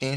3